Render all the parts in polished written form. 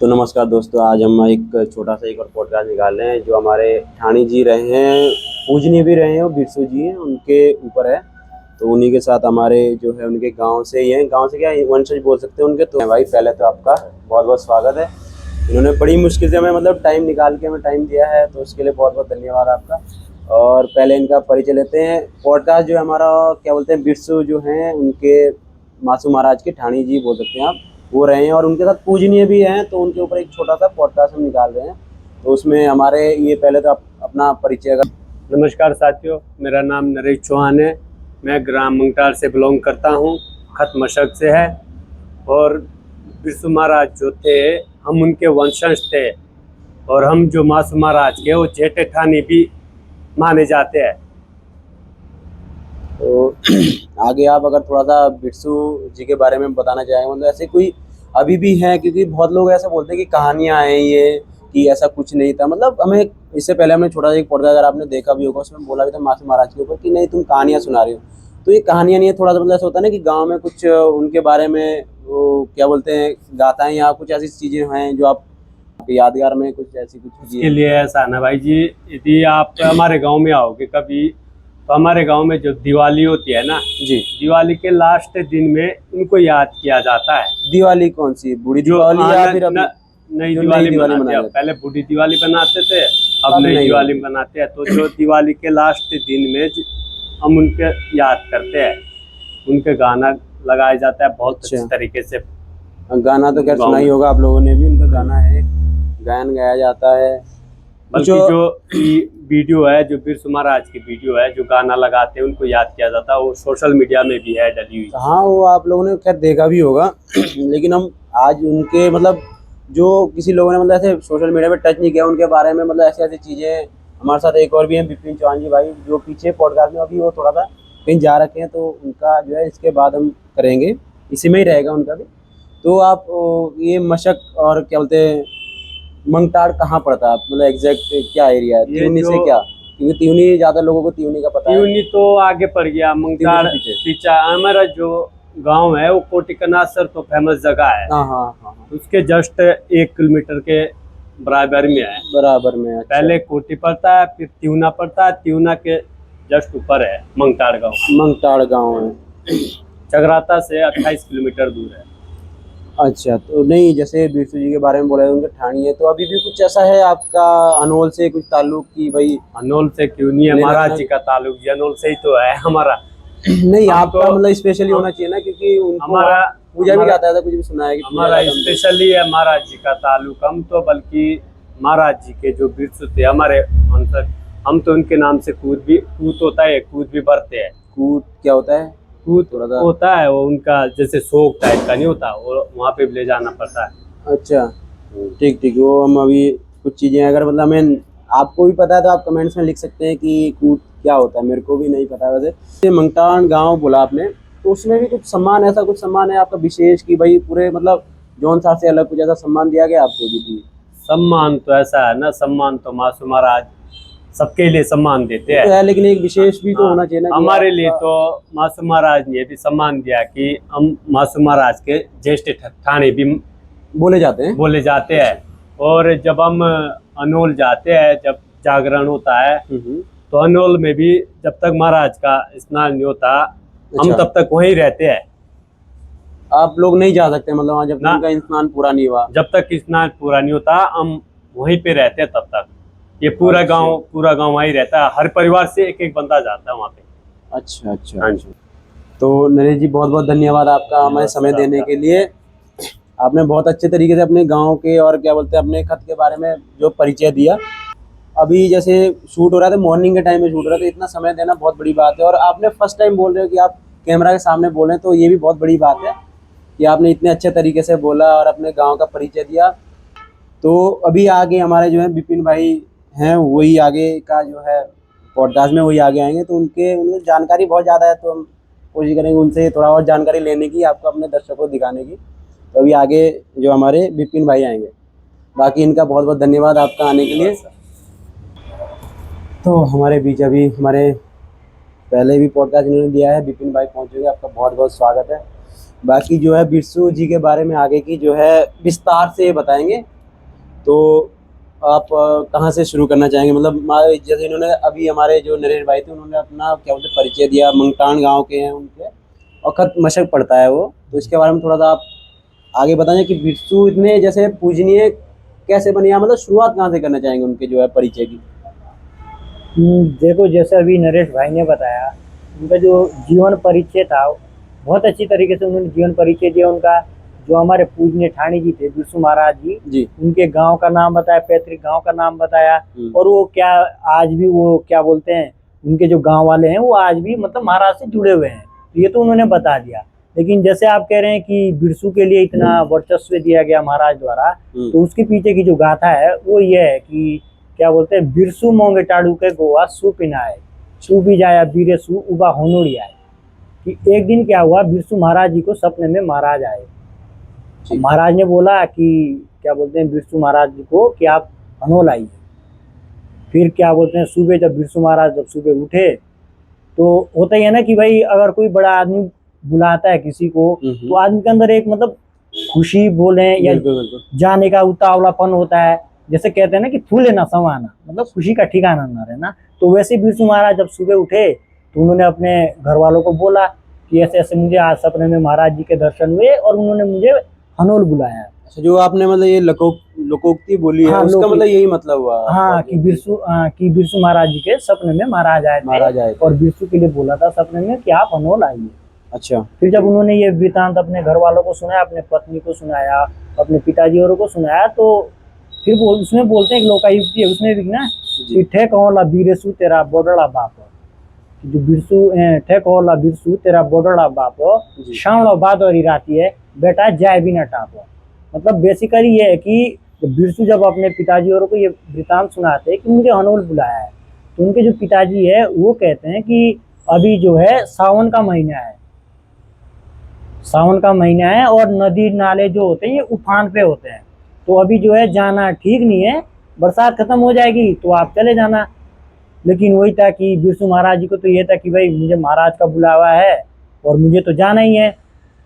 तो नमस्कार दोस्तों, आज हम एक छोटा सा एक और पॉडकास्ट निकाल रहे हैं जो हमारे ठाणी जी रहे हैं, पूजनीय भी रहे हैं और बिरसू जी हैं, उनके ऊपर है। तो उन्हीं के साथ हमारे जो है उनके गांव से ही हैं, गांव से क्या वंशज बोल सकते हैं उनके। तो भाई पहले तो आपका बहुत बहुत स्वागत है। इन्होंने बड़ी मुश्किल से हमें मतलब टाइम निकाल के हमें टाइम दिया है, तो उसके लिए बहुत बहुत धन्यवाद आपका। और पहले इनका परिचय लेते हैं। पॉडकास्ट जो है हमारा क्या बोलते हैं, बिरसू जो हैं उनके मासू महाराज के ठाणी जी बोल सकते हैं आप, वो रहे हैं और उनके साथ पूजनीय भी हैं। तो उनके ऊपर एक छोटा सा पॉडकास्ट हम निकाल रहे हैं। तो उसमें हमारे ये पहले तो आप अपना परिचय कर। नमस्कार साथियों, मेरा नाम नरेश चौहान है। मैं ग्राम मंगटार से बिलोंग करता हूँ, खत मशक से है। और बिरसू महाराज जो थे हम उनके वंशज थे, और हम जो मासू महाराज के वो जेठे ठानी भी माने जाते हैं। तो आगे आप अगर थोड़ा सा बिरसू जी के बारे में बताना चाहेंगे, मतलब ऐसे कोई अभी भी हैं, क्योंकि बहुत लोग ऐसा बोलते हैं कि कहानियां हैं ये, कि ऐसा कुछ नहीं था। मतलब हमें इससे पहले हमने छोटा सा एक पॉडकास्ट अगर आपने देखा भी होगा, उसमें बोला भी था मासू महाराज के ऊपर कि नहीं तुम कहानियां सुना रहे हो। तो ये कहानियां नहीं है, थोड़ा सा मतलब ऐसा होता है ना कि गाँव में कुछ उनके बारे में वो क्या बोलते हैं गाथाएं या कुछ ऐसी चीजें हैं जो आप यादगार में कुछ ऐसी कुछ इसके चीजें। लिए ऐसा है ना भाई जी, यदि आप हमारे गांव में आओगे कभी, तो हमारे गांव में जो दिवाली होती है ना जी, दिवाली के लास्ट दिन में उनको याद किया जाता है। दिवाली कौन सी, बूढ़ी जो दिवाली या फिर अभी नई जो दिवाली नई दिवाली मनाते हैं। मनाई पहले बूढ़ी दिवाली बनाते थे, अब अब नई नहीं दिवाली मनाते हैं। तो जो दिवाली के लास्ट दिन में हम उनके याद करते हैं, उनके गाना लगाया जाता है बहुत अच्छे तरीके से। गाना तो खैर गाँव सुना ही में होगा आप लोगों ने भी, उनका गाना है, गायन गाया जाता है। बल्कि जो वीडियो है, जो बिरसू महाराज की वीडियो है, जो गाना लगाते हैं उनको याद किया जाता है, वो सोशल मीडिया में भी है डली हुई। हाँ, वो आप लोगों ने खैर देखा भी होगा लेकिन हम आज उनके मतलब जो किसी लोगों ने मतलब ऐसे सोशल मीडिया पे टच नहीं किया उनके बारे में, मतलब ऐसी ऐसी चीज़ें। हमारे साथ एक और भी हैं, बिपिन चौहान जी भाई, जो पीछे पॉडकास्ट में अभी वो थोड़ा सा कहीं जा रखे हैं, तो उनका जो है इसके बाद हम करेंगे, इसी में ही रहेगा उनका भी। तो आप ये मशक और क्या बोलते हैं मंगताड़ कहाँ पड़ता है, आप मतलब एग्जैक्ट क्या एरिया है, ये त्यूनी से जो क्या, क्योंकि त्यूनी ज़्यादा लोगों को त्यूनी का पता है। त्यूनी तो आगे पड़ गया, मंगताड़ त्यूनी से पीछे। पीछा। हमारा जो गांव है वो कोटी कनासर तो फेमस जगह है, हाँ हाँ हाँ, उसके जस्ट 1 किलोमीटर के बराबर में है। बराबर में। अच्छा। पहले कोटी पड़ता है, फिर त्यूना पड़ता है, त्यूना के जस्ट ऊपर है मंगताड़ गांव। मंगताड़ गांव है। चगराता से 28 किलोमीटर दूर है। अच्छा, तो नहीं जैसे बिरसू जी के बारे में बोला उनके ठाणी है, तो अभी भी कुछ ऐसा है आपका अनोल से कुछ ताल्लुक की भाई? अनोल से क्यों नहीं है, महाराज जी का ताल्लुक जी अनोल से ही तो है हमारा। नहीं, आपका तो मतलब स्पेशली होना चाहिए ना, क्योंकि उनको हमारा पूजा भी जाता है, कुछ भी सुना है कि हमारा स्पेशली है महाराज जी का ताल्लुक। हम तो बल्कि महाराज जी के जो बिरसू थे हमारे वंशज, हम तो उनके नाम से कूद होता है, कूद भी भरते हैं। कूद क्या होता है? कूद थोड़ा सा होता है वो उनका जैसे शोक टाइप का नहीं होता, वो वहाँ पे भी ले जाना पड़ता है। अच्छा, ठीक ठीक। वो हम अभी कुछ चीज़ें अगर मतलब हमें आपको भी पता है तो आप कमेंट्स में लिख सकते हैं कि कूद क्या होता है, मेरे को भी नहीं पता। वैसे मंगताड़ गांव बोला आपने, तो उसमें भी कुछ सम्मान, ऐसा कुछ सम्मान है आपका विशेष कि भाई पूरे मतलब जौन सा से अलग कुछ ऐसा सम्मान दिया गया आपको भी? सम्मान तो ऐसा है ना, सम्मान तो मासू महाराज सबके लिए सम्मान देते हैं, तो है, लेकिन एक विशेष भी तो होना चाहिए ना। हमारे लिए तो मासू महाराज ने भी सम्मान दिया कि हम मासू महाराज के ज्येष्ठ ठाणे भी बोले जाते हैं। और जब हम अनोल जाते हैं, जब जागरण होता है, तो अनोल में भी जब तक महाराज का स्नान नहीं होता हम तब तक वहीं रहते हैं। आप लोग नहीं जा सकते मतलब वहाँ जब तक उनका स्नान पूरा नहीं हुआ? जब तक स्नान पूरा नहीं होता हम वहीं पे रहते हैं तब तक। ये पूरा गांव वहीं रहता है, हर परिवार से एक एक बंदा जाता है वहाँ पे। अच्छा अच्छा। हाँ जी। तो नरेश जी बहुत बहुत धन्यवाद आपका हमें समय देने के लिए। आपने बहुत अच्छे तरीके से अपने गांव के और क्या बोलते हैं अपने खत के बारे में जो परिचय दिया। अभी जैसे शूट हो रहा था, मॉर्निंग के टाइम में शूट हो रहा था, इतना समय देना बहुत बड़ी बात है। और आपने फर्स्ट टाइम बोल रहे हो कि आप कैमरा के सामने बोल रहे हैं, तो ये भी बहुत बड़ी बात है कि आपने इतने अच्छे तरीके से बोला और अपने गाँव का परिचय दिया। तो अभी आगे हमारे जो है बिपिन भाई हैं, वही आगे का जो है पॉडकास्ट में वही आगे आएंगे, तो उनकी जानकारी बहुत ज़्यादा है, तो हम कोशिश करेंगे उनसे थोड़ा और जानकारी लेने की, आपको अपने दर्शकों को दिखाने की। तो अभी आगे जो हमारे बिपिन भाई आएंगे। बाकी इनका बहुत बहुत धन्यवाद आपका आने के लिए। तो हमारे बीच अभी हमारे पहले भी पॉडकास्ट इन्होंने दिया है, बिपिन भाई पहुँच चुके, आपका बहुत बहुत स्वागत है। बाकी जो है बिरसू जी के बारे में आगे की जो है विस्तार से बताएंगे। तो आप कहाँ से शुरू करना चाहेंगे? मतलब जैसे इन्होंने अभी हमारे जो नरेश भाई थे उन्होंने अपना क्या बोलते हैं परिचय दिया, मंगटान गांव के हैं उनके, और खत मशक पड़ता है वो, तो इसके बारे में थोड़ा सा आप आगे बताएं कि बिरसू इतने जैसे पूजनीय कैसे बने, या मतलब शुरुआत कहाँ से करना चाहेंगे उनके जो है परिचय की? देखो, जैसे अभी नरेश भाई ने बताया, उनका जो जीवन परिचय था बहुत अच्छी तरीके से उन्होंने जीवन परिचय दिया उनका। जो हमारे पूजनीय ठाणी जी थे, बिरसू महाराज जी, उनके गांव का नाम बताया, पैतृक गांव का नाम बताया, और वो क्या आज भी वो क्या बोलते हैं, उनके जो गांव वाले हैं वो आज भी मतलब महाराज से जुड़े हुए हैं, तो ये तो उन्होंने बता दिया। लेकिन जैसे आप कह रहे हैं कि बिरसू के लिए इतना वर्चस्व दिया गया महाराज द्वारा, तो उसके पीछे की जो गाथा है वो ये है कि क्या बोलते हैं, बिरसू मोंगे टाड़ू के गोवा सू पिनाए सू भी जाया बीरे सू उबा होनोड़ी आए। कि एक दिन क्या हुआ, बिरसू महाराज जी को सपने में महाराज आए। महाराज ने बोला कि क्या बोलते हैं बिरसू महाराज जी को कि आप हनोल आइए। फिर क्या बोलते हैं सुबह जब बिरसू महाराज जब सुबह उठे, तो होता ही है ना कि भाई अगर कोई बड़ा आदमी बुलाता है किसी को, तो आदमी के अंदर एक मतलब खुशी बोले या जाने का उतावलापन होता है। जैसे कहते हैं ना कि फूले ना समाना, मतलब खुशी का ठिकाना ना रहना। तो वैसे बिरसू महाराज जब सुबह उठे तो उन्होंने अपने घर वालों को बोला कि ऐसे ऐसे मुझे आज सपने में महाराज जी के दर्शन हुए और उन्होंने मुझे हनोल बुलाया। अच्छा, जो आपने मतलब ये लोकोक्ति बोली है, हाँ, उसका मतलब यही मतलब हुआ? हाँ, कि बिरसू महाराज जी के सपने में महाराज आए थे और बिरसू के लिए बोला था सपने में कि आप हनोल आइए। अच्छा। फिर जब उन्होंने ये वृतांत अपने घर वालों को सुनाया, अपने पत्नी को सुनाया, अपने पिताजी और को सुनाया, तो फिर उसमें बोलते हैं एक लोकायुक्ति है उसमें भी ना कि ठे कहोला बिरसू तेरा बोडड़ा बाप, जो बिरसू ठे कहोला बिरसू तेरा बोडड़ा बाप, शाम बाद और राती है बेटा जाए भी ना टापो। मतलब बेसिकली ये है कि बिरसू जब अपने पिताजी और को ये वृतांत सुनाते हैं कि मुझे हनोल बुलाया है, तो उनके जो पिताजी है वो कहते हैं कि अभी जो है सावन का महीना है, सावन का महीना है और नदी नाले जो होते हैं ये उफान पे होते हैं, तो अभी जो है जाना ठीक नहीं है, बरसात खत्म हो जाएगी तो आप चले जाना। लेकिन वही था कि बिरसू महाराज जी को तो ये था कि भाई मुझे महाराज का बुलावा है और मुझे तो जाना ही है।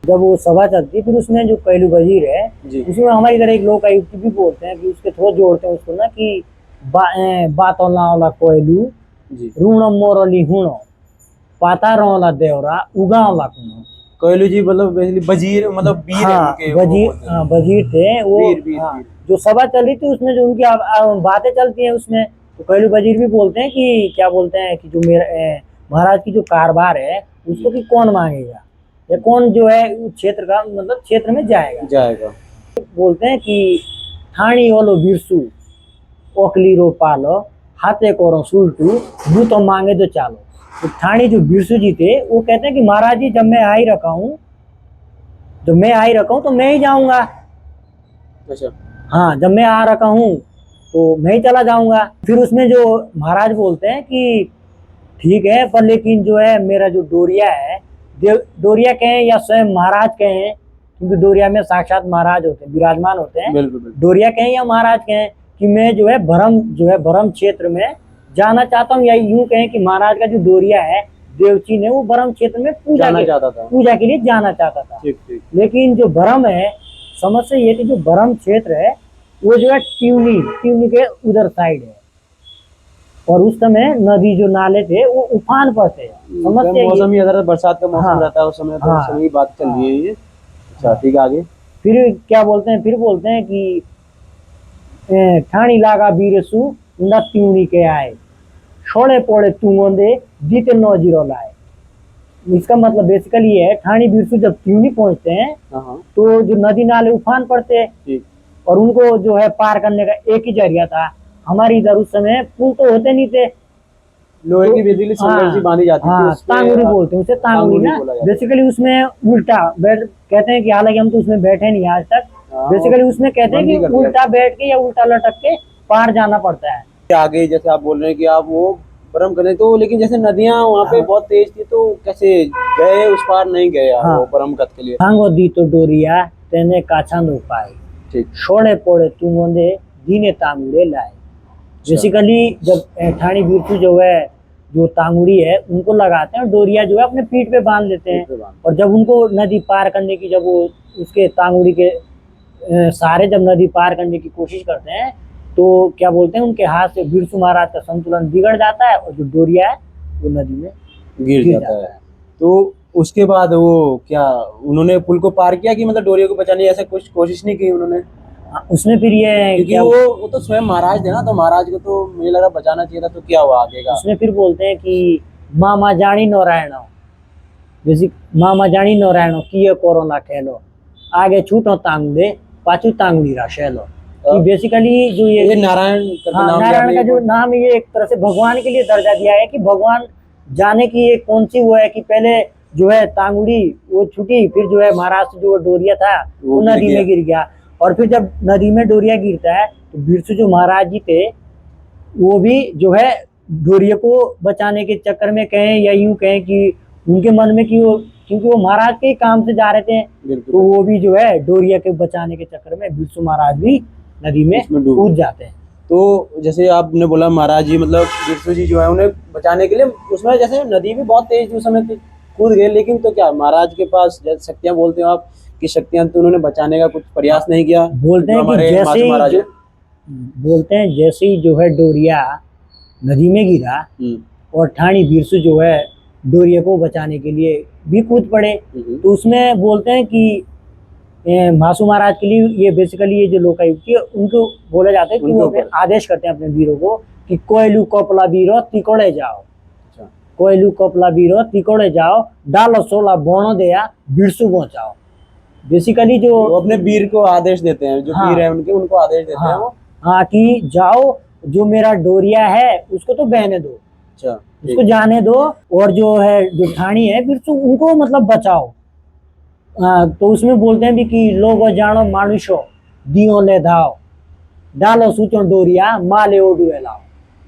जब वो सभा चलती फिर उसमें जो कैलू वजीर है उसमें हमारी इधर एक लोक आयुक्त भी बोलते हैं कि उसके थोड़ा जोड़ते हैं उसको ना कि बात ओला कोयलू ऋण मोरली हुणो पाता रोला देवरा उगावला कुनो। कोयलू जी मतलब बेसिकली वजीर, मतलब वीर है उनके, वजीर थे वो। वीर। जो सभा चल रही थी उसमें जो उनकी बातें चलती हैं उसमें, तो कैलू वजीर भी बोलते हैं कि क्या बोलते हैं कि जो मेरा महाराज की जो कारभार है उसको कि कौन मांगेगा या कौन जो है क्षेत्र का मतलब क्षेत्र में जाएगा। बोलते हैं कि ठाणी ओलो बिरसू ओकली रो पालो हाथे कोरो सुल्टू दू तो मांगे तो चालो। तो ठाणी जो बिरसू जी थे वो कहते हैं कि महाराज जी जब मैं आ ही रखा हूँ तो मैं ही जाऊंगा। अच्छा। हाँ, जब मैं आ रखा हूँ तो मैं ही चला जाऊंगा। फिर उसमें जो महाराज बोलते हैं कि ठीक है, पर लेकिन जो है मेरा जो डोरिया है, डोरिया कहें या स्वयं महाराज कहें, क्योंकि डोरिया में साक्षात महाराज होते हैं, विराजमान होते हैं। बिल्कुल। डोरिया कहें या महाराज कहें कि मैं जो है भरम क्षेत्र में जाना चाहता हूँ, या यूं कहें कि महाराज का जो डोरिया है देवची ने वो भरम क्षेत्र में पूजा के लिए जाना चाहता था। ठीक। लेकिन जो भरम है, समस्या ये थी जो भरम क्षेत्र है वो जो है ट्यूनी के उधर साइड है और उस समय नदी जो नाले थे वो उफान पर थे। समस्या मौसम ही बरसात का मौसम रहता है उस समय, तो उस समय की बात चल रही है ये। अच्छा, ठीक है, आगे फिर क्या बोलते हैं, फिर बोलते हैं कि ठाणी लागा बीरसू न ट्यूनी के आए छोड़े पोड़े तुंगोंदे जीते 9 जीरो लाए। इसका मतलब बेसिकली ये है, ठाणी बिरसू जब ट्यूनी पहुंचते हैं तो जो नदी नाले उफान पड़ते हैं और उनको जो है पार करने का एक ही जरिया था। हमारी इधर उस समय पुल तो होते नहीं थे, लोहे की बेसिकली संगल बांधी जाती थी, तांगुरी बोलते हैं उसे, तांगुरी ना बेसिकली उसमें उल्टा बैठ कहते हैं कि हालांकि हम तो उसमें बैठे नहीं आज तक, बेसिकली उसमें कहते हैं कि उल्टा बैठ के या उल्टा लटक के पार जाना पड़ता है। आगे जैसे आप बोल रहे हैं कि आप वो भरम करें, तो लेकिन जैसे नदियां वहाँ पे बहुत तेज थी तो कैसे गए उस पार? नहीं गए वो भरम कत के लिए। सांगो दी तो डोरिया तेने काछांदो पाए, ठीक, छोड़े पोड़े तुंगोंदे दीने तांगुरे लाए। बेसिकली जब ठाणी बिरसू जो है जो तांगुड़ी है उनको लगाते हैं और डोरिया जो है अपने पीठ पे बांध लेते हैं, और जब उनको नदी पार करने की जब वो उसके तांगुड़ी के सारे जब नदी पार करने की कोशिश करते हैं तो क्या बोलते हैं, उनके हाथ से बिरसू महाराज का संतुलन बिगड़ जाता है और जो डोरिया है वो नदी में गिर जाता है। तो उसके बाद वो क्या उन्होंने पुल को पार किया कि मतलब डोरिया को बचाने की ऐसा कुछ कोशिश नहीं की उन्होंने? हाँ, उसमें फिर ये क्योंकि क्या वो तो स्वयं महाराज थे ना, तो महाराज को तो मुझे लग रहा बचाना चाहिए था। तो क्या हुआ आगे का? उसमें फिर बोलते हैं कि मामा जानी नारायण जैसे मामा जानी नारायण किए कोरोना कहलो आगे छूटो तांग दे पाछू तांग नीरा शैलो। कि बेसिकली जो ये ये नारायण करके हाँ, नाम नारायण का लिया जो नाम है, ये एक तरह से भगवान के लिए दर्जा दिया है कि भगवान जाने की ये कौन सी वो है कि पहले जो है तांगुड़ी वो छूटी, फिर जो है महाराष्ट्र जो डोरिया था वो गिर नदी गया। में गिर गया। और फिर जब नदी में डोरिया गिरता है तो बिरसू जो महाराज जी थे वो भी जो है डोरिया को बचाने के चक्कर में कहें या यूं कहें कि उनके मन में कि वो क्योंकि वो महाराज के ही काम से जा रहे थे तो बिल्कुल वो भी जो है डोरिया के बचाने के चक्कर में बिरसू महाराज भी नदी में इसमें डूब कूद जाते हैं। तो जैसे आपने बोला महाराज जी मतलब बिरसू जी जो है उन्हें बचाने के लिए उसमें जैसे नदी भी बहुत तेज थी उस समय थी, कूद गए, लेकिन तो क्या महाराज के पास जैसे शक्तियां बोलते हो आप कि शक्तियां, तो उन्होंने बचाने का कुछ प्रयास नहीं किया? बोलते जो हैं कि हमारे जैसे मासू ही महाराज हैं। बोलते हैं जैसे ही जो है डोरिया नदी में गिरा और ठाणी बिरसू जो है डोरिया को बचाने के लिए भी कूद पड़े। तो उसमें बोलते हैं कि मासू महाराज के लिए ये बेसिकली ये जो लोकायुक्ति है उनको बोला जाता है कि उनके वो अपने ऊपर। आदेश करते हैं अपने वीरों को कि कोयलू कपला वीरो तिकोड़े जाओ, अच्छा। कोयलू कपला वीरो तिकोड़े जाओ डालो 16 बोनो देया बिरसू पहुंचाओ। बेसिकली जो वो अपने वीर को आदेश देते हैं, जो हाँ। वीर है उनके उनको आदेश देते हैं वो। हाँ कि जाओ जो मेरा डोरिया है उसको तो बहने दो, अच्छा उसको जाने दो, और जो है जो ठाणी है बिरसू उनको मतलब बचाओ। तो उसमें बोलते हैं भी कि लोगो जानो मानुषो दियो ले धाओ डालो सूचो डोरिया माले ओडुए लाओ।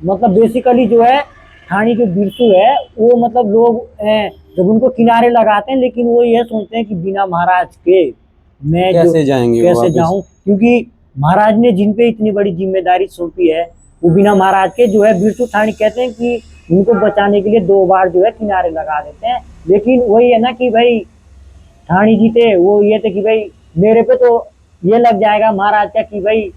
मतलब बेसिकली जो है ठाणी जो बिरसू है वो मतलब लोग जब उनको किनारे लगाते हैं लेकिन वो ये सोचते हैं कि बिना महाराज के मैं जो कैसे जाएंगे वो कैसे वापस? जाऊं, क्योंकि महाराज ने जिन पे इतनी बड़ी जिम्मेदारी सौंपी है वो बिना महाराज के जो है बिरसू ठाणी कहते हैं कि उनको बचाने के लिए 2 बार जो है किनारे लगा देते हैं। लेकिन वही है ना कि भाई ठाणी जी थे वो ये थे कि भाई मेरे पे तो ये लग जाएगा महाराज का कि भाई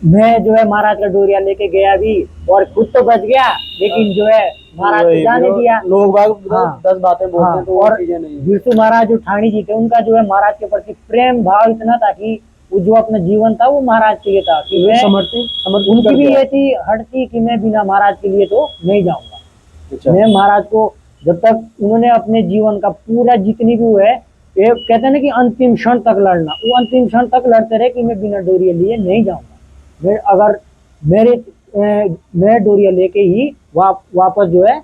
मैं जो है महाराज का डोरिया लेके गया भी और खुद तो बच गया लेकिन जो है महाराज को वही, जाने दिया। लोग बाग हाँ। 10 बातें बोलते हाँ, हैं तो वो और चीजें नहीं है। बिरसू महाराज जो ठाणी जी थे उनका जो है महाराज के प्रति प्रेम भाव इतना था कि वो जो अपना जीवन था वो महाराज के लिए था कि वे समर्पित उनकी कर भी दिया। ये थी हट थी कि मैं बिना महाराज के लिए तो नहीं जाऊंगा। अच्छा। मैं महाराज को जब तक उन्होंने अपने जीवन का पूरा जितनी भी वो है ये कहते हैं ना कि अंतिम क्षण तक लड़ना, वो अंतिम क्षण तक लड़ते रहे कि मैं बिना डोरिया लिए नहीं जाऊंगा। मैं अगर मैं डोरिया लेके ही वापस जो है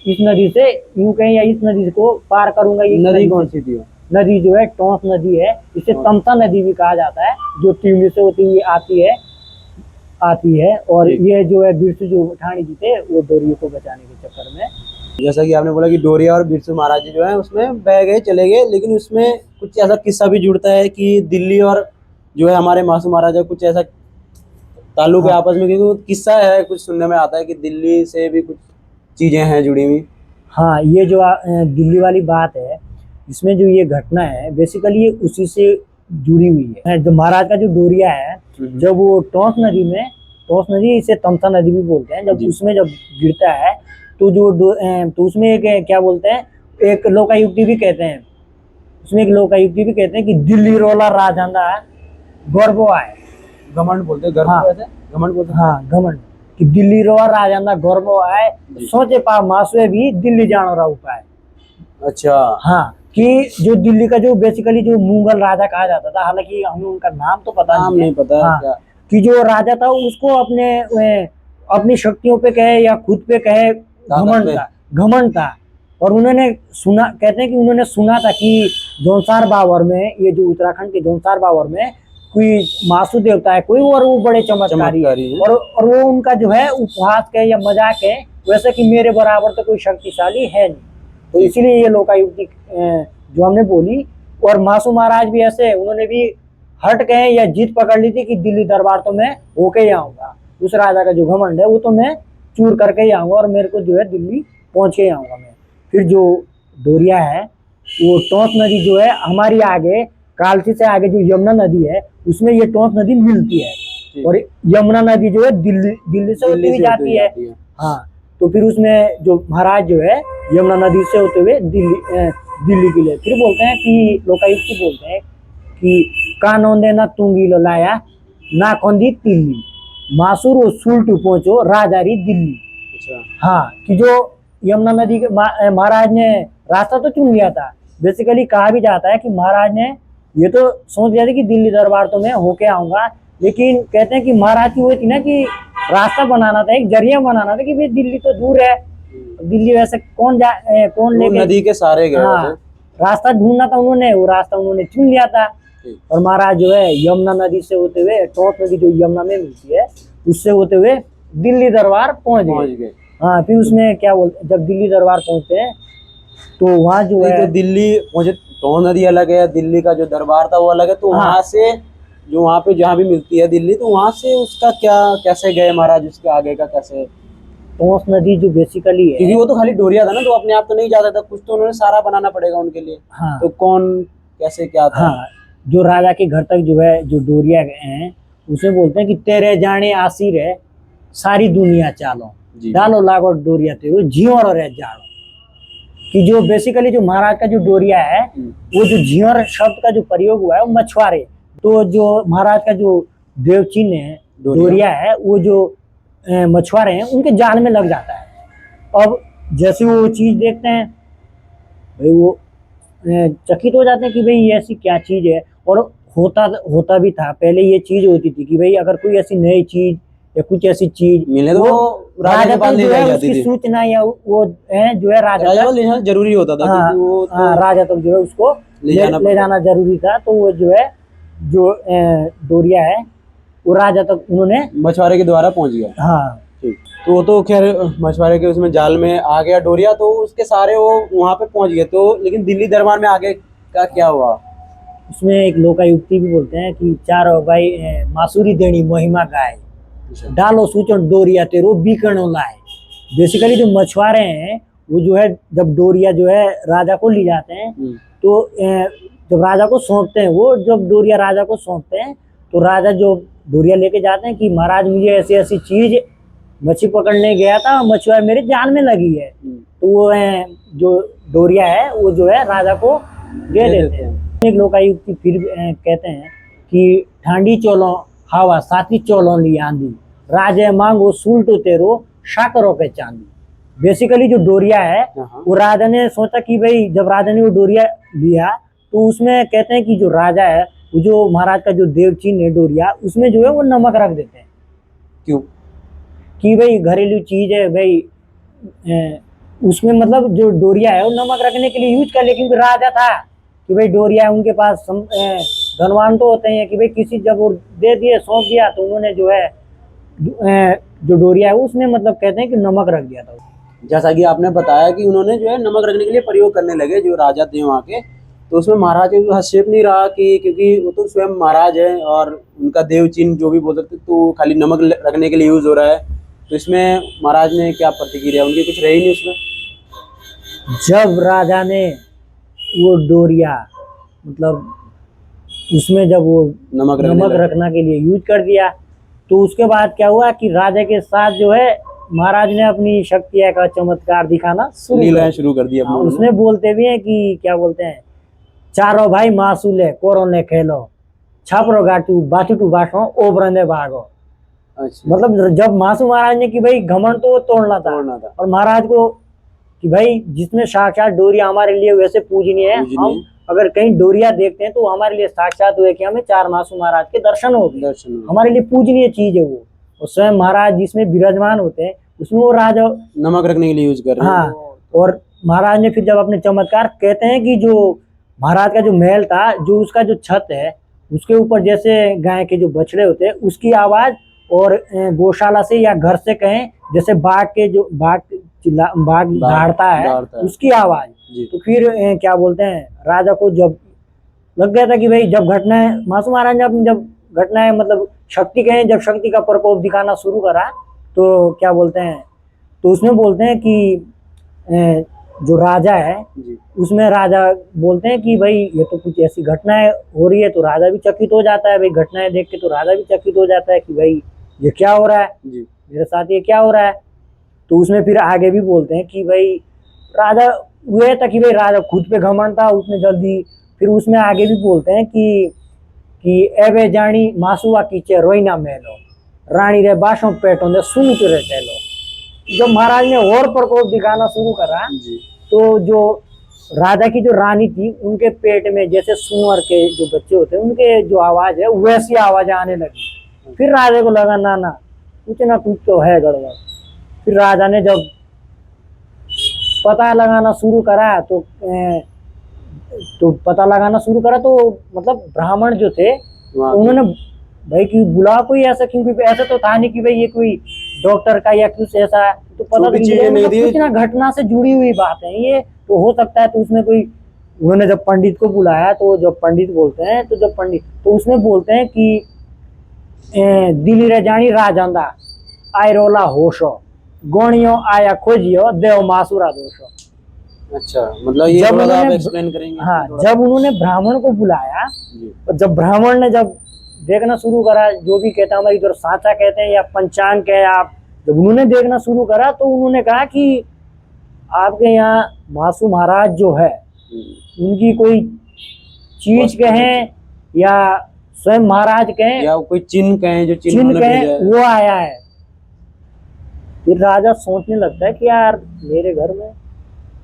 इस नदी से यूं कहें या इस नदी को पार करूंगा। ये नदी कौन सी थी? नदी जो है टोंस नदी है, इसे तमसा नदी भी कहा जाता है, जो ट्यूबली से होती हुई आती है। और ये जो है बिरसू जो ठाणी जी थे वो डोरिया को बचाने के चक्कर में, जैसा कि आपने बोला कि डोरिया और बिरसू महाराज जी जो है उसमें बह गए चले गए, लेकिन उसमें कुछ ऐसा किस्सा भी जुड़ता है कि दिल्ली और जो है हमारे मासू महाराजा कुछ ऐसा ताल्लुक है आपस में, क्योंकि वो किस्सा है कुछ सुनने में आता है कि दिल्ली से भी कुछ चीजें हैं जुड़ी हुई। हाँ ये जो दिल्ली वाली बात है इसमें जो ये घटना है बेसिकली ये उसी से जुड़ी हुई है। जो महाराज का जो डोरिया है जब वो टोंस नदी इसे तमसा नदी भी बोलते हैं, जब उसमें जब गिरता है तो तो उसमें एक क्या बोलते हैं, एक लोकायुक्ति भी कहते हैं, उसमें एक लोकायुक्ति भी कहते हैं कि दिल्ली रोला राजांदा गौरव आए, घमंड बोलते हैं, गर्व हाँ। ऐसे घमंड बोलते हैं। हाँ घमंड कि दिल्ली रोला राजांदा गौरव आए सोचे पा मासुए भी दिल्ली जानो रहा उपाय। अच्छा। हाँ कि जो दिल्ली का जो बेसिकली जो मुगल राजा कहा जाता था, हालांकि हमें उनका नाम तो पता नहीं पता। हाँ, क्या कि जो राजा था उसको अपनी शक्तियों पे कहे या खुद पे कहे घमंड था। और उन्होंने सुना, कहते हैं कि उन्होंने सुना था कि जौनसार बावर में, ये जो उत्तराखंड के जौनसार बावर में कोई मासू देवता है कोई, और वो बड़े चमत्कारी है। और वो उनका जो है उपहास के या मजाक है वैसे कि मेरे बराबर तो कोई शक्तिशाली है नहीं। तो इसीलिए ये लोकायुक्ति जो हमने बोली। और मासू महाराज भी ऐसे उन्होंने भी हट गए या जीत पकड़ ली थी कि दिल्ली दरबार तो मैं होके ही आऊंगा, उस राजा का जो घमंड है वो तो मैं चूर करके ही आऊंगा और मेरे को जो है दिल्ली पहुंच के ही आऊंगा मैं। फिर जो डोरिया है वो टोंस नदी जो है हमारी आगे कालसी से आगे जो यमुना नदी है उसमें ये टोंस नदी मिलती है। ठीक। और यमुना नदी जो है दिल्ली से होती हुई जाती है। हाँ, तो फिर उसमें जो महाराज जो है यमुना नदी से होते हुए दिल्ली के लिए फिर बोलते हैं कि लोकायुक्त बोलते हैं कि कानोंदे ना तुंगी लाया ना खोंदी तिल्ली मासूर और सुलटू पहुंचो राजारी दिल्ली। अच्छा। हाँ, कि जो यमुना नदी के महाराज ने रास्ता तो चुन लिया था। बेसिकली कहा भी जाता है कि महाराज ने ये तो सोच लिया था कि दिल्ली दरबार तो मैं होके आऊंगा, लेकिन कहते हैं कि महाराज की वो थी ना कि रास्ता बनाना था, एक जरिया बनाना था कि भाई दिल्ली तो दूर है, दिल्ली वैसे कौन वो लेके नदी के सहारे गए हाँ, वैसे। रास्ता ढूंढना था उन्होंने, वो रास्ता उन्होंने चुन लिया था। और महाराज जो है यमुना नदी से होते हुए, टोंस नदी जो यमुना में मिलती है उससे होते हुए दिल्ली दरबार पहुंच गए। हाँ, फिर उसमें क्या बोलते, जब दिल्ली दरबार पहुंचते हैं तो वहाँ जो है, तो दिल्ली मुझे टोंस नदी अलग है, दिल्ली का जो दरबार था वो अलग है, तो हाँ। वहाँ से जो वहाँ पे जहाँ भी मिलती है दिल्ली, तो वहाँ से उसका क्या कैसे गए महाराज, उसके आगे का कैसे? टोंस नदी जो बेसिकली है, क्योंकि वो तो खाली डोरिया था ना, तो अपने आप तो नहीं जा सकता, कुछ तो उन्होंने सारा बनाना पड़ेगा उनके लिए। हाँ, तो कौन कैसे क्या था? हाँ, जो राजा के घर तक जो है जो डोरिया गए हैं उसे बोलते हैं कि तेरे जाने आसिर है सारी दुनिया चालो जी। डालो लागो डोरिया ते जियोर रह जाड़ो। कि जो बेसिकली जो महाराज का जो डोरिया है, वो जो जियोर शब्द का जो प्रयोग हुआ है वो मछुआरे, तो जो महाराज का जो देव चिन्ह है डोरिया है, वो जो मछुआरे हैं उनके जाल में लग जाता है। अब जैसे वो चीज देखते हैं भाई वो चकित हो जाते हैं कि भाई ये ऐसी क्या चीज है। और होता भी था, पहले ये चीज होती थी कि भाई अगर कोई ऐसी नई चीज या कुछ ऐसी चीज मिले तो वो राजा के पास तक ले जो जाई है जाती उसकी थी। सूचना या वो है जो है राजा राजा तक, को ले जाना जरूरी होता था, हाँ, क्योंकि वो हाँ, तो राजा तक जो है उसको ले जाना जरूरी था। तो वो जो है जो डोरिया है वो राजा तक उन्होंने मछुआरे के द्वारा पहुंच गया। हाँ, ठीक। तो वो तो खैर मछुआरे के उसमें जाल में आ गया डोरिया, तो उसके सारे वो वहां पे पहुंच गए। तो लेकिन दिल्ली दरबार में आगे का क्या हुआ? उसमें एक लोकायुक्ति भी बोलते हैं कि चारों भाई मासूरी देनी महिमा गाय डालो सूचन डोरिया तेरो बीकणो लाए। बेसिकली जो मछुआरे हैं वो जो है जब डोरिया जो है राजा को ले जाते हैं, तो जब राजा को सौंपते हैं, वो जब डोरिया राजा को सौंपते हैं तो राजा जो डोरिया लेके जाते हैं कि महाराज मुझे ऐसी ऐसी चीज मछली पकड़ने गया था, मछुआरा मेरे जाल में लगी है। तो वो जो डोरिया है वो जो है राजा को दे देते हैं। एक लोकायुक्ति फिर कहते हैं कि ठांडी चोलो हवा साथी चोलो ली आंधी राजे मांगो सुलटो तेरो शाकरों के चांदी। बेसिकली जो डोरिया है वो राजा ने सोचा कि भाई जब राजा ने वो डोरिया लिया तो उसमें कहते हैं कि जो राजा है वो जो महाराज का जो देव चिन्ह है डोरिया, उसमें जो है वो नमक रख देते हैं। क्यों? कि भाई घरेलू चीज है भाई, उसमें मतलब जो डोरिया है वो नमक रखने के लिए यूज कर, लेकिन राजा था कि भाई डोरिया है उनके पास, धनवान तो होते हैं कि भाई किसी जब वो दे दिए सौंप दिया तो उन्होंने जो है जो डोरिया है उसमें मतलब कहते हैं कि नमक रख दिया था। जैसा कि आपने बताया कि उन्होंने जो है नमक रखने के लिए प्रयोग करने लगे जो राजा थे वहाँ के, तो उसमें महाराज का हस्तक्षेप नहीं रहा कि क्योंकि वो तो स्वयं महाराज है और उनका देव चिन्ह जो भी बोल सकते, तो खाली नमक रखने के लिए यूज हो रहा है, तो इसमें महाराज ने क्या प्रतिक्रिया, उनकी कुछ रही नहीं उसमें? जब राजा ने वो डोरिया मतलब उसमें जब वो नमक रखने के लिए यूज कर दिया, तो उसके बाद क्या हुआ कि राजा के साथ जो है महाराज ने अपनी शक्तियाँ का चमत्कार दिखाना शुरू कर दिया। उसमें बोलते भी हैं कि क्या बोलते हैं, चारों भाई मासूले कोरोने खेलो छापरो गाटू बाटू बाटो ओबरने भागो। अच्छा। मतलब जब मासू महाराज ने कि भाई घमंड तो तोड़ना था और महाराज को कि भाई जिसमें साक्षात डोरिया हमारे लिए वैसे पूजनीय है, हम अगर कहीं डोरिया देखते हैं तो हमारे लिए साक्षात हुए कि हमें चार मासू महाराज के दर्शन हो गए, हमारे लिए पूजनीय चीज है वो। और स्वयं महाराज जिसमें विराजमान होते हैं उसमें वो राजा नमक रखने के लिए यूज कर रहे हैं। हाँ, और महाराज ने फिर जब अपने चमत्कार कहते हैं कि जो महाराज का जो महल था, जो उसका जो छत है उसके ऊपर जैसे गाय के जो बछड़े होते हैं उसकी आवाज, और गौशाला से या घर से कहें जैसे बाघ दहाड़ता है उसकी आवाज। तो फिर क्या बोलते हैं, राजा को जब लग गया था कि भाई जब घटना है, मासूम महाराज ने अपनी जब घटना है मतलब शक्ति कहें, जब शक्ति का प्रकोप दिखाना शुरू करा तो क्या बोलते हैं, तो उसमें बोलते हैं कि जो राजा है जी उसमें राजा बोलते हैं कि भाई ये तो कुछ ऐसी घटनाएं हो रही है, तो राजा भी चकित हो जाता है। भाई घटनाएं देख के तो राजा भी चकित हो जाता है कि भाई ये क्या हो रहा है, जी मेरे साथ ये क्या हो रहा है। तो उसमें फिर आगे भी बोलते हैं कि भाई राजा हुए था कि भाई राजा खुद पे घमंड था उसने जल्दी। फिर उसमें आगे भी बोलते हैं कि एवे जानी मासुआ कीचे रोइना मेलो, रानी रे बाशों पेटों दे सुन के रे टेलो। जब महाराज ने और प्रकोप दिखाना शुरू करा जी तो जो राजा की जो रानी थी उनके पेट में जैसे सुअर के जो बच्चे होते हैं उनके जो आवाज है वैसी आवाज आने लगी। फिर राजा को लगा ना ना कुछ ना कुछ तो है गड़बड़। फिर राजा ने जब पता लगाना शुरू करा तो पता लगाना शुरू करा तो मतलब ब्राह्मण जो थे वहाँ उन्होंने भाई कि बुला कोई ऐसा, क्योंकि ऐसा तो था नहीं कि भाई ये कोई डॉक्टर का या कुछ ऐसा है, तो पता छोटी तो चीजें ये नहीं मतलब थी। कुछ ना घटना से जुड़ी हुई बात है ये तो हो सकता है। तो उसमें कोई उन्होंने जब पंडित को बुलाया तो जब पंडित बोलते हैं तो जब पंडित तो उसमें बोलते हैं कि दिल्ली रे जानी राजंदा आई रोला होशो गोणियो आया खोजियो देव मासुरा दोषो। अच्छा, मतलब ये जब थोड़ा सा आप उन्होंने एक्सप्लेन करेंगे हाँ थोड़ा? जब उन्होंने ब्राह्मण को बुलाया जी और जब ब्राह्मण ने जब देखना शुरू करा, जो भी कहते हैं हमारे इधर साचा कहते हैं या पंचांग कहे आप, जब उन्होंने देखना शुरू करा तो उन्होंने कहा कि आपके यहाँ मासू महाराज जो है उनकी कोई चीज कहें या स्वयं महाराज कहें या कोई चिन्ह कहें जो चिन्ह चिन्ह उन्होंने भेजा कहें है। वो आया है। फिर राजा सोचने लगता है कि यार मेरे घर में,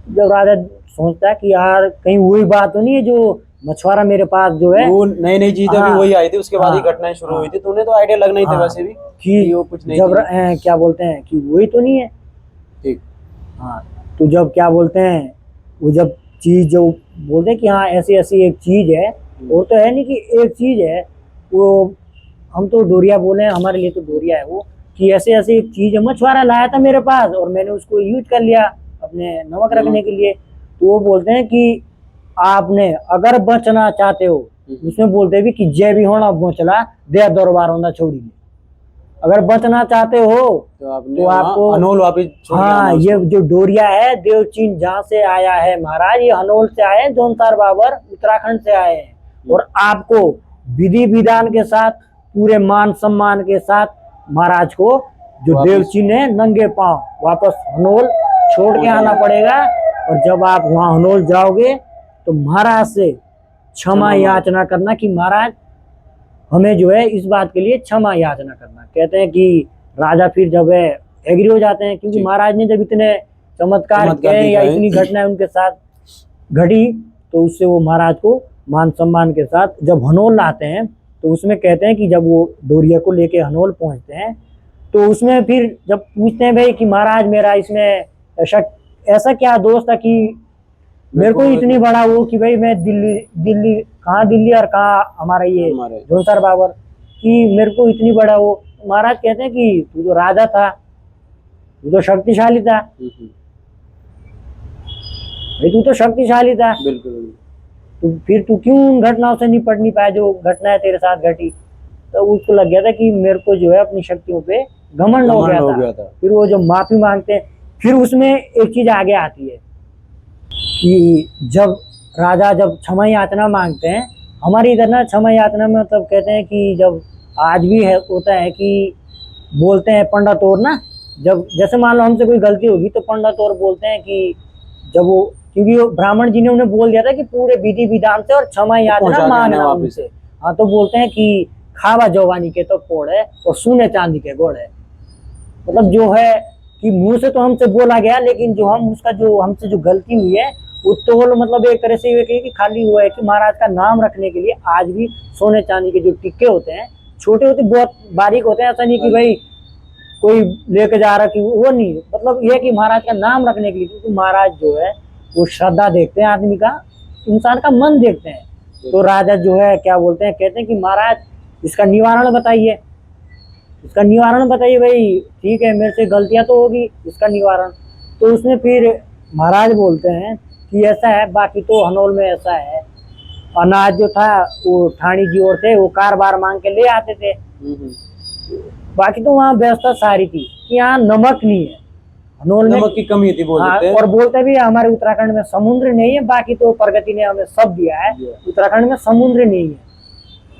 जब राजा सोचता है कि यार कहीं वही बात तो नहीं है जो मछुआरा मेरे पास जो है वो नई नई चीजें भी हाँ, वही आई थी, उसके बाद ही हाँ, घटनाएं शुरू हाँ, हुई थी, तो उन्हें तो आइडिया लगना ही था हाँ, वैसे भी कि वो कुछ नहीं जब थी। क्या बोलते हैं कि वही तो नहीं है। ठीक हाँ तो जब क्या बोलते हैं वो जब चीज जो बोलते हैं कि हाँ ऐसी ऐसी एक चीज है, और तो है नहीं कि एक चीज है वो, हम तो डोरिया बोले हैं, हमारे लिए तो डोरिया है वो, कि ऐसे ऐसे एक चीज है मछुआरा लाया था मेरे पास और मैंने उसको यूज कर लिया अपने नमक रखने के लिए। तो वो बोलते हैं कि आपने अगर बचना चाहते हो, उसमें बोलते भी कि जय भी होना बोचला दे दरबार होना छोड़ी, अगर बचना चाहते हो तो आपने तो आपको अनोल वापिस छोड़ के आना हाँ उसको। ये जो डोरिया है देवचीन जहाँ से आया है महाराज, ये हनोल से आए हैं, जोनसार बाबर उत्तराखंड से आए हैं, और आपको विधि विधान के साथ पूरे मान सम्मान के साथ महाराज को जो वापस- देवचीन है नंगे पांव वापस हनोल छोड़ के आना पड़ेगा। और जब आप वहाँ हनोल जाओगे तो महाराज से क्षमा याचना करना कि महाराज हमें जो है इस बात के लिए क्षमा याचना करना। कहते हैं कि राजा फिर जब है एग्री हो जाते हैं, क्योंकि जी। महाराज ने जब इतने चमत्कार किए या दिखाए। इतनी घटनाएं उनके साथ घटी, तो उससे वो महाराज को मान सम्मान के साथ जब हनोल लाते हैं, तो उसमें कहते हैं कि जब वो डोरिया को लेके हनोल पहुंचते हैं तो उसमें फिर जब पूछते हैं भाई कि महाराज मेरा इसमें ऐसा क्या दोष था कि मेरे को इतनी बड़ा वो कि भाई मैं दिल्ली कहाँ दिल्ली और कहाँ हमारा ये हमारे जोनसार बाबर, कि मेरे को इतनी बड़ा वो। महाराज कहते हैं कि तू तो राजा था, तू तो शक्तिशाली था, भाई तू तो शक्तिशाली था, बिल्कुल तो फिर तू क्यों उन घटनाओं से निपट नहीं पाया जो घटनाएं तेरे साथ घटी। तो उसको लग गया था कि मेरे को जो है अपनी शक्तियों पे घमंड हो गया था। फिर वो जो माफी मांगते हैं, फिर उसमें एक चीज आगे आती है कि जब राजा जब क्षमा याचना मांगते हैं, हमारी इधर ना क्षमा याचना में मतलब कहते हैं कि जब आज भी है होता है कि बोलते हैं पंडा तोड़ ना, जब जैसे मान लो हमसे कोई गलती होगी तो पंडा तोड़ बोलते हैं कि जब वो, क्योंकि वो ब्राह्मण जी ने उन्हें बोल दिया था कि पूरे विधि विधान से और क्षमा याचना मांगना उनसे, हाँ तो बोलते हैं कि खावा जवानी के तो पोड़ है और सुने चांदी के गोड़ है। मतलब जो है कि मुंह से तो हमसे बोला गया, लेकिन जो हम उसका जो हमसे जो गलती हुई है वो तो मतलब एक तरह से ये कि खाली हुआ है कि महाराज का नाम रखने के लिए आज भी सोने चांदी के जो टिक्के होते हैं, छोटे होते बहुत बारीक होते हैं, ऐसा नहीं कि भाई कोई लेके जा रहा कि वो नहीं, मतलब ये कि महाराज का नाम रखने के लिए, क्योंकि महाराज जो है वो श्रद्धा देखते हैं आदमी का, इंसान का मन देखते हैं। तो राजा जो है क्या बोलते हैं, कहते हैं कि महाराज इसका निवारण बताइए, इसका निवारण बताइए भाई, ठीक है मेरे से गलतियां तो होगी, इसका निवारण। तो उसमें फिर महाराज बोलते हैं कि ऐसा है, बाकी तो हनोल में ऐसा है, अनाज जो था वो ठाणी जी और थे वो कार-बार मांग के ले आते थे, बाकी तो वहाँ व्यवस्था सारी थी कि यहाँ नमक नहीं है, हनोल में नमक की कमी थी बोल हाँ, सकते हैं। और बोलते भी हमारे उत्तराखंड में समुद्र नहीं है, बाकी तो प्रगति ने हमें सब दिया है, उत्तराखंड में समुद्र नहीं है,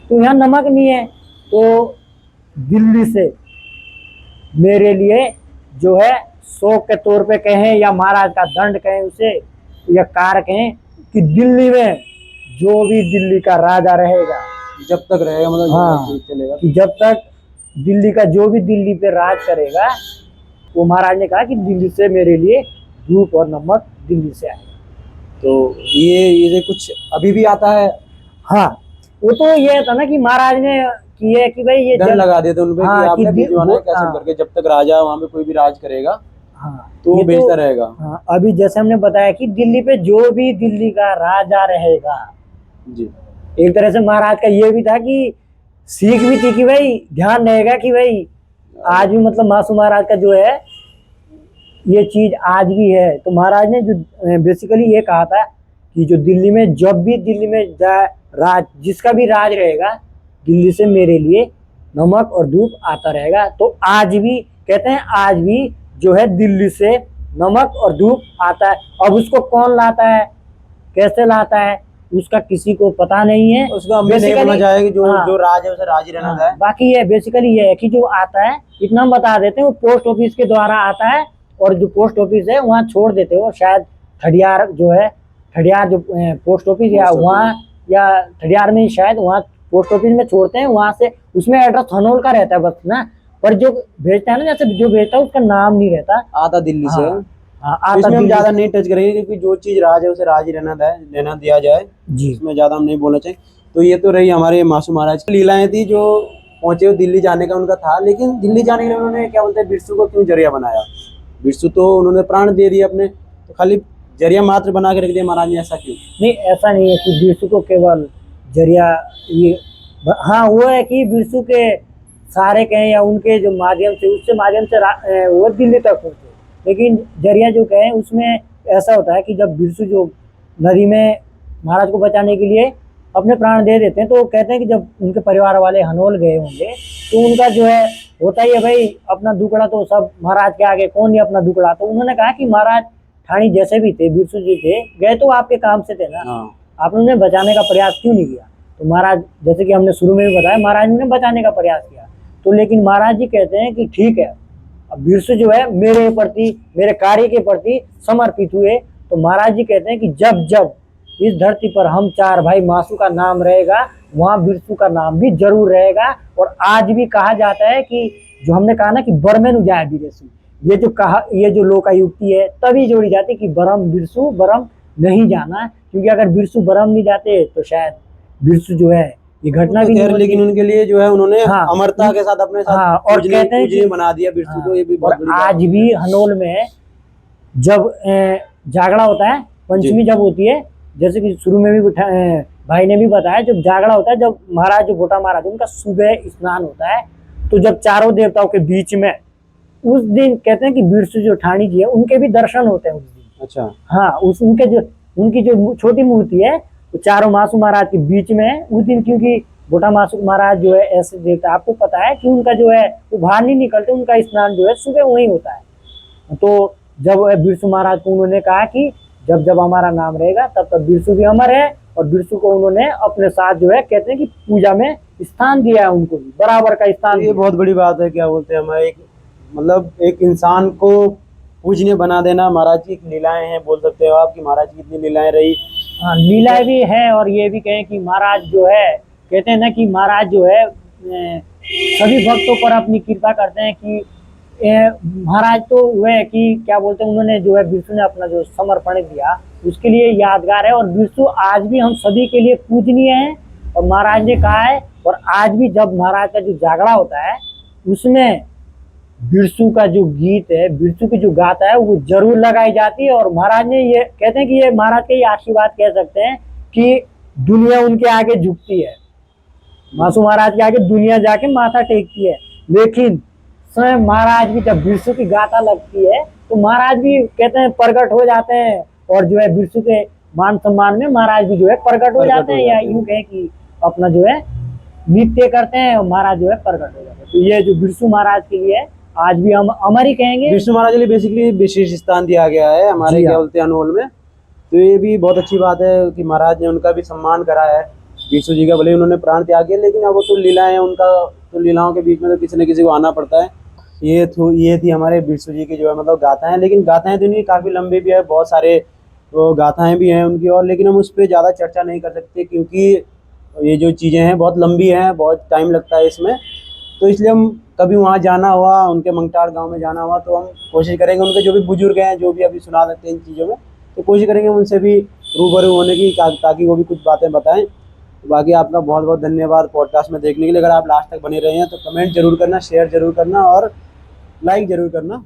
तो यहाँ नमक नहीं है। तो दिल्ली से मेरे लिए जो है शौक के तौर पे कहें या महाराज का दंड कहें उसे, या कार कहें, कि दिल्ली में जो भी दिल्ली का राजा रहेगा, जब तक रहेगा मतलब हाँ, जब तक चलेगा। कि जब तक दिल्ली का जो भी दिल्ली पे राज करेगा, वो महाराज ने कहा कि दिल्ली से मेरे लिए धूप और नमक दिल्ली से आए। तो ये कुछ अभी भी आता है, हाँ, वो तो ये था ना कि महाराज ने किया कि भाई ये डर लगा देते उनपे हाँ, कि आपने कि भिजवाना है कैसे हाँ, करके, जब तक राजा वहाँ पे कोई भी राज करेगा हाँ, तो वो ये बेचता रहेगा। हाँ, अभी जैसे हमने बताया कि दिल्ली पे जो भी दिल्ली का राजा रहेगा, जी एक तरह से महाराज का ये भी था कि सीख भी थी कि भाई ध्यान रहेगा कि भाई आज भी मतलब मासूम महाराज का जो है ये चीज आज भी है। तो महाराज ने जो बेसिकली ये कहा था कि जो दिल्ली में जब भी दिल्ली में राज जिसका भी राज रहेगा, दिल्ली से मेरे लिए नमक और धूप आता रहेगा। तो आज भी कहते हैं, आज भी जो है दिल्ली से नमक और धूप आता है। अब उसको कौन लाता है, कैसे लाता है, उसका किसी को पता नहीं है। उसका हमें नहीं बोलना चाहिए कि जो हाँ, जो राज है उसे राज ही रहना हाँ, है। बाकी ये बेसिकली ये है कि जो आता है, इतना हम बता देते हैं, वो पोस्ट ऑफिस के द्वारा आता है, और जो पोस्ट ऑफिस है वहाँ छोड़ देते हो, शायद ठडियार जो है, ठडियार जो पोस्ट ऑफिस या वहाँ या ठडियार में शायद वहाँ पोस्ट ऑफिस में छोड़ते हैं, वहाँ से उसमें एड्रेस हनोल का रहता है बस ना, पर जो भेजता है ना, जैसे जो भेजता है उसका नाम नहीं रहता, आता दिल्ली से। हाँ, तो आता इसमें हम दिल्ली ज्यादा से। नहीं टच करेंगे क्योंकि जो चीज राज है उसे राज ही रहना दिया जाए, जी, इसमें ज्यादा हम नहीं बोलना चाहिए। तो ये तो रही हमारे मासूम महाराज की लीलाएं थी जो पहुंचे हुए दिल्ली जाने का उनका था, लेकिन दिल्ली जाने के लिए उन्होंने क्या बोलते हैं बिरसू को क्यों जरिया बनाया? बिरसू तो उन्होंने प्राण दे दिए अपने, तो खाली जरिया मात्र बना के रख दिया महाराज ने, ऐसा क्यों? नहीं ऐसा नहीं है कि बिरसू को केवल जरिया ये, हाँ वो है कि बिरसू के सारे कहें या उनके जो माध्यम से, उससे माध्यम से वो दिल्ली तक पहुंचे, लेकिन जरिया जो कहें उसमें ऐसा होता है कि जब बिरसू जो नदी में महाराज को बचाने के लिए अपने प्राण दे देते हैं, तो कहते हैं कि जब उनके परिवार वाले हनोल गए होंगे तो उनका जो है होता ही है भाई अपना दुकड़ा तो सब महाराज के आगे कौन नहीं अपना दुकड़ा। तो उन्होंने कहा कि महाराज ठाणी जैसे भी थे, बिरसू जी थे, गए तो आपके काम से थे ना, आपने उन्हें बचाने का प्रयास क्यों नहीं किया? तो महाराज, जैसे कि हमने शुरू में भी बताया, महाराज ने बचाने का प्रयास किया। तो लेकिन महाराज जी कहते हैं कि ठीक है, अब बिरसू जो है मेरे प्रति, मेरे कार्य के प्रति समर्पित हुए। तो महाराज जी कहते हैं कि जब जब इस धरती पर हम चार भाई मासू का नाम रहेगा, वहाँ बिरसू का नाम भी जरूर रहेगा। और आज भी कहा जाता है कि जो हमने कहा ना कि बरमेन उजाय बिरसू, ये जो कहा, ये जो लोकायुक्ति है तभी जोड़ी जाती कि बरम बिरसू बरम नहीं जाना, क्योंकि अगर बिरसू बरम नहीं जाते तो शायद बिरसू जो है ये घटना भी नहीं होती। लेकिन उनके लिए जो है उन्होंने हाँ, अमरता के साथ अपने साथ, हाँ, और कहते हैं कि बना दिया बिरसू को, ये भी और बहुत बड़ी बात आज है। भी हनोल में जब जागड़ा होता है, पंचमी जब होती है, जैसे कि शुरू में भी भाई ने भी बताया, जब जागड़ा होता है, जब महाराज जो भोटा महाराज उनका सुबह स्नान होता है, तो जब चारों देवताओं के बीच में उस दिन कहते हैं कि बिरसू जो ठाणी जी है उनके भी दर्शन होते हैं उस दिन। अच्छा, हाँ, उनकी जो छोटी मूर्ति है तो चारों मासू महाराज के बीच में है उस दिन, क्योंकि भोटा मासू महाराज जो है ऐसे देवता, आपको पता है कि उनका जो है वो बाहर नहीं निकलते, उनका स्नान जो है सुबह वहीं होता है। तो जब बिरसू महाराज को उन्होंने कहा कि जब जब हमारा नाम रहेगा तब तब बिरसू भी अमर है, और बिरसू को उन्होंने अपने साथ जो है कहते हैं कि पूजा में स्थान दिया है, उनको भी बराबर का स्थान। ये बहुत बड़ी बात है, क्या बोलते हैं हमारे मतलब एक इंसान को पूजनीय बना देना। महाराज की लीलाएं हैं, बोल सकते हो आप कि महाराज की कितनी लीलाएं रही। हाँ, लीला भी है, और ये भी कहें कि महाराज जो है कहते हैं ना कि महाराज जो है सभी भक्तों पर अपनी कृपा करते हैं कि महाराज तो वह है कि क्या बोलते हैं, उन्होंने जो है बिरसू ने अपना जो समर्पण दिया उसके लिए यादगार है, और बिरसू आज भी हम सभी के लिए पूजनीय है। और महाराज ने कहा है, और आज भी जब महाराज का जो जागड़ा होता है उसमें बिरसू का जो गीत है, बिरसू की जो गाता है वो जरूर लगाई जाती है। और महाराज ने ये कहते हैं कि ये महाराज के आशीर्वाद कह सकते हैं कि दुनिया उनके आगे झुकती है, मासू महाराज के आगे दुनिया जाके माथा टेकती है। लेकिन स्वयं महाराज भी जब बिरसू की गाथा लगती है तो महाराज भी कहते हैं प्रकट हो जाते हैं, और जो है बिरसू के मान सम्मान में महाराज भी जो है प्रकट हो जाते हैं, या यूं कहें कि अपना जो है नित्य करते हैं और महाराज जो है प्रकट हो जाते हैं। तो ये जो बिरसू महाराज के लिए आज भी हम अमर ही कहेंगे। विष्णु महाराज के लिए बेसिकली विशेष स्थान दिया गया है हमारे जी हाँ। क्या बोलते हैं अनमोल में। तो ये भी बहुत अच्छी बात है कि महाराज ने उनका भी सम्मान करा है। विष्णु जी का भले ही उन्होंने प्राण त्याग किया, लेकिन अब वो तो लीलाएं हैं उनका, तो लीलाओं के बीच में तो किसी न किसी को आना पड़ता है। ये थी हमारे विष्णु जी की जो है मतलब गाथाएं, लेकिन गाथाएं तो इनकी काफ़ी लंबी भी है, बहुत सारे तो गाथाएं भी हैं उनकी, और लेकिन हम उस पर ज़्यादा चर्चा नहीं कर सकते क्योंकि ये जो चीज़ें हैं बहुत लंबी हैं, बहुत टाइम लगता है इसमें। तो इसलिए हम कभी वहाँ जाना हुआ, उनके मंगटार गांव में जाना हुआ, तो हम कोशिश करेंगे उनके जो भी बुजुर्ग हैं जो भी अभी सुना देते हैं इन चीज़ों में, तो कोशिश करेंगे उनसे भी रूबरू होने की ताकि वो भी कुछ बातें बताएं। बाकी आपका बहुत बहुत धन्यवाद पॉडकास्ट में देखने के लिए। अगर आप लास्ट तक बने रहे हैं तो कमेंट जरूर करना, शेयर जरूर करना और लाइक जरूर करना।